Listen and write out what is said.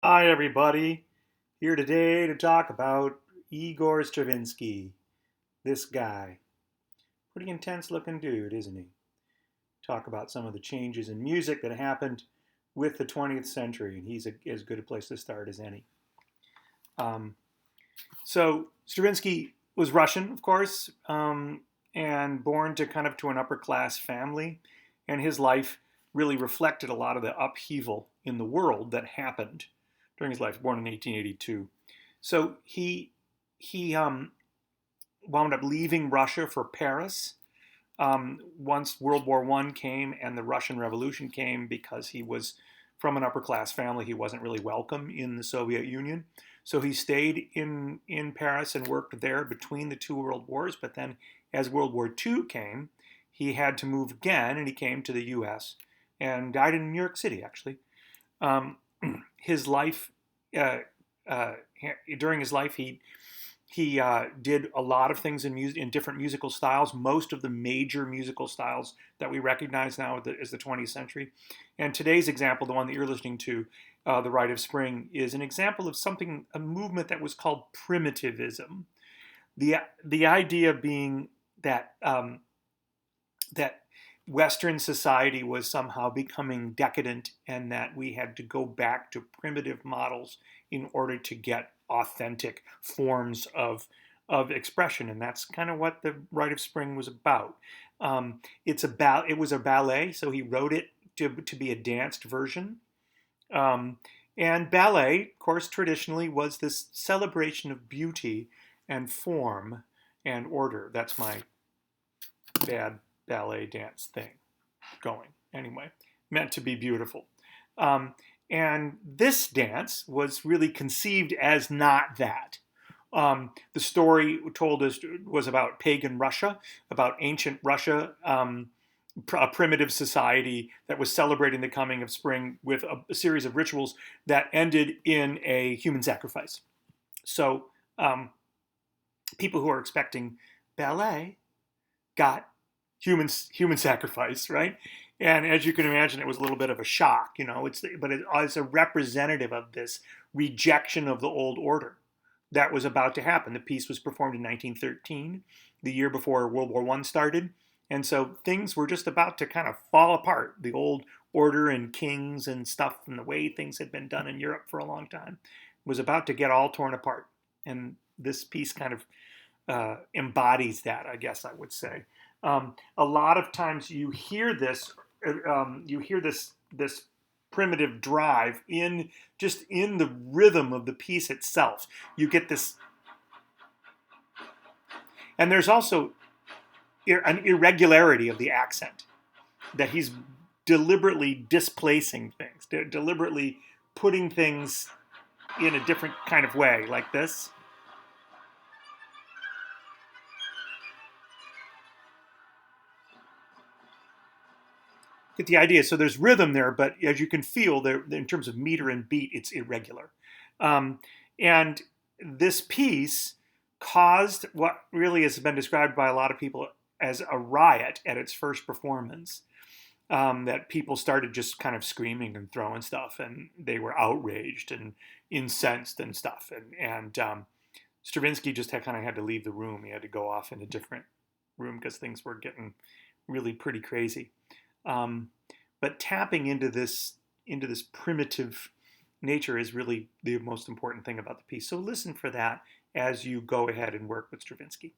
Hi, everybody. Here today to talk about Igor Stravinsky. This guy. Pretty intense looking dude, isn't he? Talk about some of the changes in music that happened with the 20th century, and he's as good a place to start as any. Um, so, Stravinsky was Russian, of course, and born to kind of to an upper class family, and his life really reflected a lot of the upheaval in the world that happened during his life. Born in 1882, so he wound up leaving Russia for Paris once World War I came and the Russian Revolution came, because he was from an upper class family. He wasn't really welcome in the Soviet Union. So he stayed in Paris and worked there between the two world wars. But then, as World War II came, he had to move again, and he came to the U.S. and died in New York City, actually. Um, his life, uh, uh, during his life, he did a lot of things in music, in different musical styles. Most of the major musical styles that we recognize now as the 20th century. And today's example, the one that you're listening to, the Rite of Spring, is an example of something, a movement that was called primitivism. The idea being that that Western society was somehow becoming decadent, and that we had to go back to primitive models in order to get authentic forms of expression. And that's kind of what the Rite of Spring was about. It was a ballet, so he wrote it to be a danced version. Um, and ballet, of course, traditionally was this celebration of beauty and form and order. That's my bad ballet dance thing going. Anyway, meant to be beautiful. Um, and this dance was really conceived as not that. The story told us was about pagan Russia, about ancient Russia, a primitive society that was celebrating the coming of spring with a series of rituals that ended in a human sacrifice. So people who are expecting ballet got human sacrifice, right? And as you can imagine, it was a little bit of a shock, you know. It's a representative of this rejection of the old order that was about to happen. The piece was performed in 1913, the year before World War I started, and so things were just about to kind of fall apart. The old order and kings and stuff, and the way things had been done in Europe for a long time, was about to get all torn apart. And this piece kind of embodies that, I guess I would say. A lot of times you hear this primitive drive in just in the rhythm of the piece itself. You get this, and there's also an irregularity of the accent, that he's deliberately displacing things, deliberately putting things in a different kind of way, like this. Get the idea. So there's rhythm there, but as you can feel, there in terms of meter and beat, it's irregular. Um, and this piece caused what really has been described by a lot of people as a riot at its first performance. That people started just kind of screaming and throwing stuff, and they were outraged and incensed and stuff. And Stravinsky just kind of had to leave the room. He had to go off in a different room because things were getting really pretty crazy. Um, but tapping into this primitive nature is really the most important thing about the piece. So listen for that as you go ahead and work with Stravinsky.